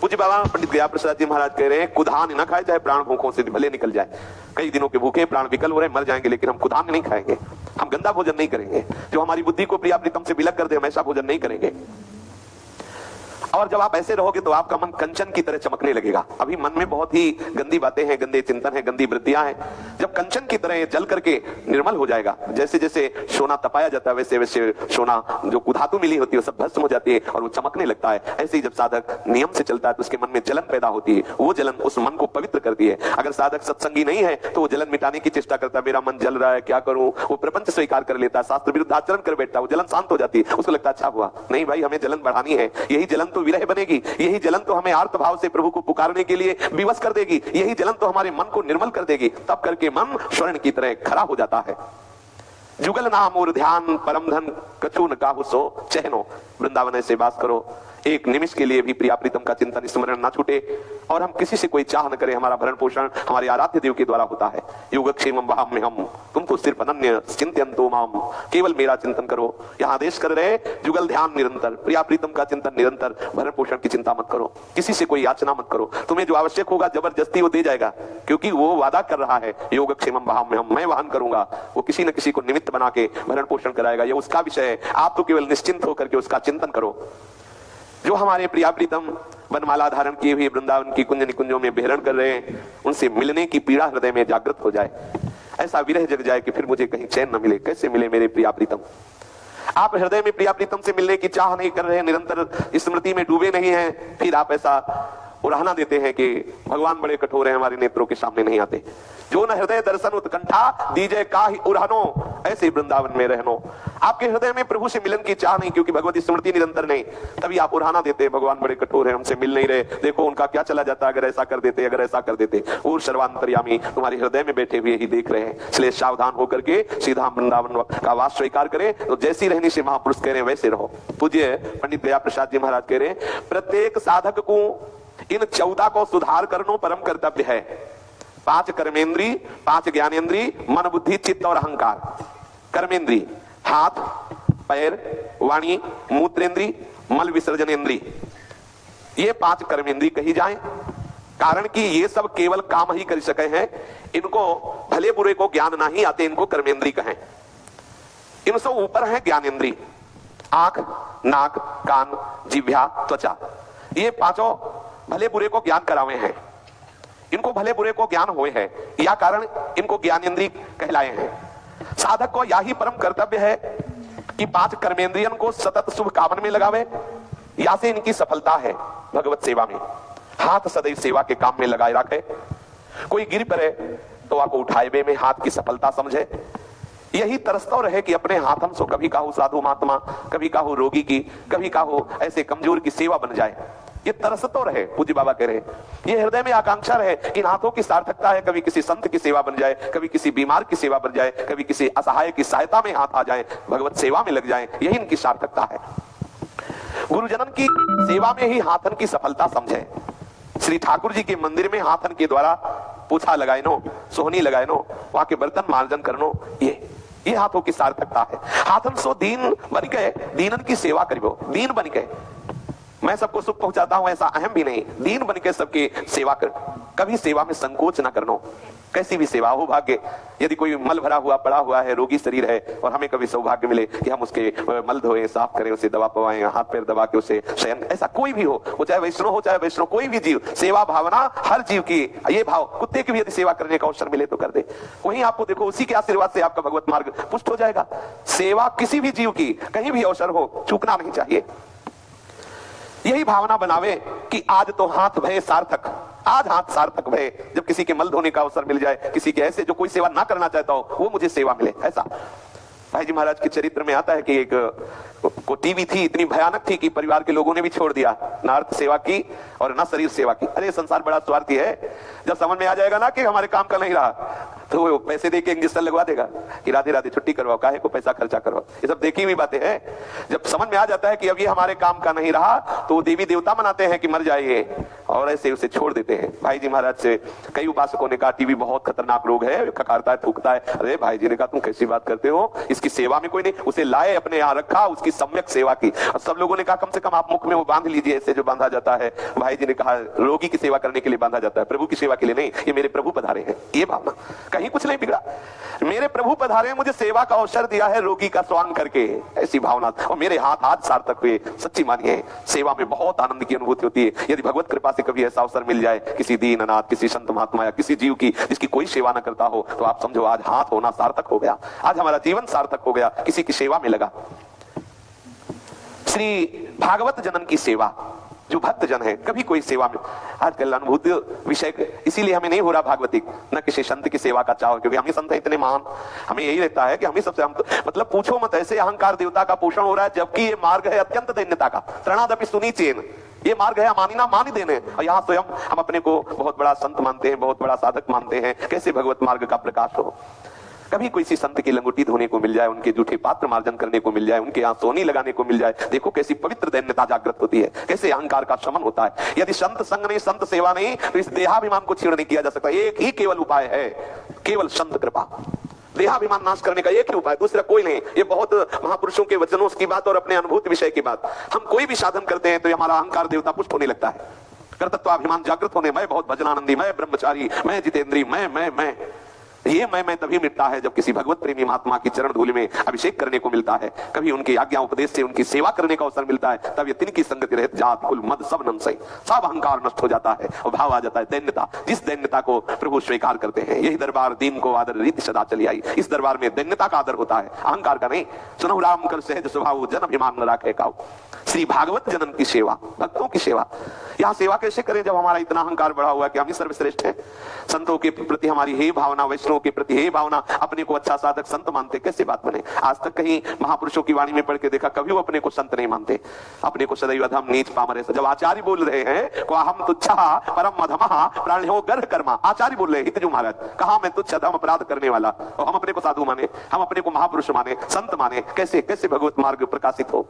पूज्य बाबा पंडित गया प्रसाद जी महाराज कह रहे हैं, कुधान न खाए चाहे प्राण भूखों से भले निकल जाए। कई दिनों के भूखे, प्राण विकल हो रहे, मर जाएंगे, लेकिन हम कुधान नहीं खाएंगे, हम गंदा भोजन नहीं करेंगे, जो हमारी बुद्धि को प्रिया प्रीतम से विलग कर दे, हम ऐसा भोजन नहीं करेंगे। और जब आप ऐसे रहोगे तो आपका मन कंचन की तरह चमकने लगेगा। अभी मन में बहुत ही गंदी बातें हैं, गंदे चिंतन है, गंदी वृत्तियां हैं। जब कंचन की तरह जल करके निर्मल हो जाएगा, जैसे जैसे सोना तपाया जाता है वैसे वैसे सोना जो कुधातु मिली होती है सब भस्म हो जाती है और वो चमकने लगता है। ऐसे ही जब साधक नियम से चलता है तो उसके मन में जलन पैदा होती है, वो जलन उस मन को पवित्र करती है। अगर साधक सत्संगी नहीं है तो वो जलन मिटाने की चेष्टा करता है, मेरा मन जल रहा है क्या करूं, वो प्रपंच स्वीकार कर लेता है, शास्त्र विरुद्ध आचरण कर बैठता है, वो जलन शांत हो जाती है, उसको लगता है अच्छा हुआ। नहीं भाई, हमें जलन बढ़ानी है, यही जलन तो विरह बनेगी, यही जलन तो हमें आर्त भाव से प्रभु को पुकारने के लिए विवश कर देगी, यही जलन तो हमारे मन को निर्मल कर देगी। तब करके मन स्वर्ण की तरह खरा हो जाता है। जुगल नाम और ध्यान परम धन कछु न काहू सो चहनो। वृंदावन ऐसे वास करो, एक निमिष के लिए भी प्रिया प्रीतम का चिंतन स्मरण ना छूटे और हम किसी से कोई चाह न करें। हमारा भरण पोषण हमारे आराध्य देव के द्वारा होता है। योगक्षेमम वहाम में हम, तुम तो सिर्फ अनन्य चिंतयन्तो माम, केवल मेरा चिंतन करो। यहाँ आदेश कर रहे जुगल ध्यान निरंतर, प्रिया प्रीतम का चिंतन निरंतर, भरण पोषण की चिंता मत करो, किसी से कोई याचना मत करो। तुम्हें जो आवश्यक होगा जबरदस्ती वो दे जाएगा, क्योंकि वो वादा कर रहा है योगक्षेमम वहाम में हम, मैं वहन करूंगा। वो किसी न किसी को निमित्त बना के भरण पोषण कराएगा, ये उसका विषय है। आप तो केवल निश्चिंत होकर के उसका चिंतन करो। जो हमारे प्रिया प्रीतम वनमाला धारण किए हुए वृंदावन की कुंज निकुंजों में विहरण कर रहे हैं, उनसे मिलने की पीड़ा हृदय में जागृत हो जाए, ऐसा विरह जग जाए कि फिर मुझे कहीं चैन न मिले। कैसे मिले मेरे प्रिया प्रीतम? आप हृदय में प्रिया प्रीतम से मिलने की चाह नहीं कर रहे हैं, निरंतर स्मृति में डूबे नहीं हैं, फिर आप ऐसा उड़ाना देते हैं कि भगवान बड़े कठोर हैं, हमारे नेत्रों के सामने नहीं आते। जो न हृदय दर्शन उत्कंठा दीजे काहि उड़ानो, ऐसे वृंदावन में रहनो। आपके हृदय में प्रभु से मिलन की चाह नहीं, क्योंकि भगवती स्मृति निरंतर नहीं, तभी आप उड़ाना देते हैं भगवान बड़े कठोर हैं, हमसे मिल नहीं रहे, देखो उनका क्या चला जाता, अगर ऐसा कर देते, अगर ऐसा कर देते। और सर्वांतर्यामी तुम्हारे हृदय में बैठे हुए ही देख रहे हैं, इसलिए सावधान होकर के सीधा वृंदावन का वास स्वीकार करें। तो जैसी रहनी से महापुरुष कह रहे हैं वैसे रहो। पूज्य पंडित गया प्रसाद जी महाराज कह रहे हैं, प्रत्येक साधक को इन 14 को सुधार करना परम कर्तव्य है। 5 कर्मेंद्री, 5 ज्ञानेंद्री, मन बुद्धि चित्त और अहंकार। कर्मेंद्री हाथ पैर वाणी मूत्रेंद्री मल विसर्जनेंद्री, ये 5 कर्मेंद्री कही जाएं, कारण कि ये सब केवल काम ही कर सके हैं। इनको भले बुरे को ज्ञान नहीं आते, इनको कर्मेंद्री कहें। इनसे ऊपर है ज्ञानेंद्री, आंख नाक कान जिह्वा त्वचा, ये 5 भले बुरे को ज्ञान करावे हैं। इनको भले बुरे को ज्ञान हुए हैं, या कारण इनको ज्ञानेंद्री कहलाए हैं। साधक को यही परम कर्तव्य है कि 5 कर्मेंद्रियन को सतत शुभ कामन में लगावे, या से इनकी सफलता है भगवत सेवा में। हाथ सदैव सेवा के काम में लगाए रखे, कोई गिर पड़े तो आपको उठाए में हाथ की सफलता समझे। यही तरसता रहे कि अपने हाथ हम सो कभी काहू साधु महात्मा, कभी काहू रोगी की, कभी काहू ऐसे कमजोर की सेवा बन जाए, ये तरस तो रहे। पूज्य बाबा कह रहे, ये हृदय में आकांक्षा रहे कि इन हाथों की सार्थकता है, कभी किसी संत की सेवा बन जाए, कभी किसी बीमार की सेवा बन जाए, कभी किसी असहाय की सहायता में हाथ आ जाए, भगवत सेवा में लग जाए, यही इनकी सार्थकता है। गुरुजनन की सेवा में ही हाथन की सफलता समझे। श्री ठाकुर जी के मंदिर में हाथन के द्वारा पूछा लगाए नो, सोहनी लगाए नो, वहां के बर्तन मार्जन करनो, ये हाथों की सार्थकता है। हाथन सो दीन बन गए, दीनन की सेवा करियो, दीन बन गए। मैं सबको सुख पहुंचाता हूं ऐसा अहम भी नहीं, दीन बन के सबकी सेवा कर, कभी सेवा में संकोच ना करनो। कैसी भी सेवा हो, भाग्य यदि कोई मल भरा हुआ पड़ा हुआ है, रोगी शरीर है, और हमें कभी सौभाग्य मिले कि हम उसके मल धोएं, साफ करें, उसे दवा पवाएं, हाथ पैर दबा के उसे शयन, ऐसा कोई भी हो, वो चाहे वैष्णव हो चाहे वैष्णव, कोई भी जीव, सेवा भावना हर जीव की, ये भाव कुत्ते की भी यदि सेवा करने का अवसर मिले तो कर दे। वहीं आपको देखो उसी के आशीर्वाद से आपका भगवत मार्ग पुष्ट हो जाएगा। सेवा किसी भी जीव की कहीं भी अवसर हो चूकना नहीं चाहिए। यही भावना बनावे कि आज तो हाथ भय सार्थक, आज हाथ सार्थक भय, जब किसी के मल धोने का अवसर मिल जाए, किसी के ऐसे जो कोई सेवा ना करना चाहता हो वो मुझे सेवा मिले। ऐसा भाई जी महाराज के चरित्र में आता है कि एक को टीवी थी, इतनी भयानक थी कि परिवार के लोगों ने भी छोड़ दिया, ना अर्थ सेवा की और ना शरीर सेवा की। अरे संसार बड़ा स्वार्थी है, जब समझ में आ जाएगा ना कि हमारे काम का नहीं रहा तो वो पैसे दे के इंजेक्शन लगवा देगा कि राधे राधे छुट्टी करवाओ, काहे को पैसा खर्चा करवाओ। ये सब देखी हुई बातें हैं। जब समझ में आ जाता है कि अब ये हमारे काम का नहीं रहा, तो वो देवी देवता मनाते हैं कि मर जाइए, और ऐसे उसे छोड़ देते हैं। भाई जी महाराज से कई उपासकों ने कहा टीबी बहुत खतरनाक रोग है, खकारता है, थूकता है। अरे भाई जी ने कहा तुम कैसी बात करते हो, इसकी सेवा में कोई नहीं। उसे लाए, अपने यहाँ रखा, उसकी सम्यक सेवा की। और सब लोगों ने कहा कम से कम आप मुख में वो बांध लीजिए, ऐसे जो बांधा जाता है। भाई जी ने कहा रोगी की सेवा करने के लिए बांधा जाता है, प्रभु की सेवा के लिए नहीं। ये मेरे प्रभु पधारे हैं, ये भावना, कहीं कुछ नहीं बिगड़ा। मेरे प्रभु पधारे हैं, मुझे सेवा का अवसर दिया है रोगी का स्वांग करके, ऐसी भावना। और मेरे हाथ आज सार्थक हुए, सच्ची मानिए सेवा में बहुत आनंद की अनुभूति होती है। यदि भगवत कृपा से कभी ऐसा अवसर मिल जाए किसी दीन अनाथ, किसी संत महात्मा या किसी जीव की जिसकी कोई सेवा न करता हो, तो आप समझो आज हाथ होना सार्थक हो गया, आज हमारा जीवन सार्थक हो गया, किसी की सेवा में लगा। श्री भागवत जनन की सेवा, जो भक्त जन है, कभी कोई सेवा में, आजकल अनुभूति विषय इसीलिए हमें नहीं हो रहा भागवतिक, न किसी संत की सेवा का चाव, क्योंकि हम ही संत इतने महान, हमें यही रहता है कि हम ही सबसे, हम तो, मतलब पूछो मत, ऐसे अहंकार देवता का पोषण हो रहा है, जबकि ये मार्ग है अत्यंत दैन्यता का। त्रणादपि सुनीचेन, ये मार्ग है मानिना मान देने, और यहाँ स्वयं हम अपने को बहुत बड़ा संत मानते हैं, बहुत बड़ा साधक मानते हैं। कैसे भगवत मार्ग का प्रकाश हो। कभी कोई सी संत की लंगोटी धोने को मिल जाए, उनके जूठे पात्र मार्जन करने को मिल जाए, उनके यहाँ सोनी लगाने को मिल जाए, देखो कैसी पवित्र दैन्यता जागृत होती है, कैसे अहंकार का शमन होता है। यदि संत संग नहीं, संत सेवा नहीं, तो इस देहाभिमान को छीण नहीं किया जा सकता। एक ही केवल उपाय है, केवल संत कृपा। देहाभिमान नाश करने का एक ही उपाय, दूसरा कोई नहीं। ये बहुत महापुरुषों के वचनों की बात और अपने अनुभूति विषय की बात। हम कोई भी साधन करते हैं तो हमारा अहंकार देवता पुष्ट होने लगता है, कर्तृत्वाभिमान जागृत होने, मैं बहुत भजनानंदी, मैं ब्रह्मचारी, मैं जितेंद्री, मैं ये मैं तभी मिटता है जब किसी भगवत प्रेमी महात्मा की चरण धूलि में अभिषेक करने को मिलता है, कभी उनकी आज्ञा उपदेश से उनकी सेवा करने का अवसर मिलता है। तब ये तिनकी संगति रहित जात कुल मद सब नंसई, सब अहंकार नष्ट हो जाता है और भाव आ जाता है दैन्यता। जिस दैन्यता को प्रभु स्वीकार करते हैं, यही दरबार दीन को आदर रीति सदा चली आई। इस दरबार में दैन्यता का आदर होता है, अहंकार का नहीं। सुनो राम कर सहज स्वभाव, जन अभिमान न राखे काऊ। श्री भागवत जनन की सेवा, भक्तों की सेवा। यहाँ सेवा कैसे करें जब हमारा इतना अहंकार बढ़ा हुआ है कि हम ही सर्वश्रेष्ठ हैं। संतों के प्रति हमारी हे भावना, वैष्णव के प्रति हे भावना, अपने को अच्छा साधक संत मानते, कैसे बात बने। आज तक कहीं महापुरुषों की वाणी में पढ़ के देखा, कभी वो अपने को संत नहीं मानते, अपने को सदैव अधम नीच पामर। जब आचार्य बोल रहे हैं को हम तुच्छा परम अधमः प्राणियो गर्ह कर्मा, आचार्य बोल रहे हैं हितजू महाराज, कहा मैं तुच्छ अधम अपराध करने वाला, और हम अपने को साधु माने, हम अपने को महापुरुष माने, संत माने। कैसे कैसे भगवत मार्ग प्रकाशित हो।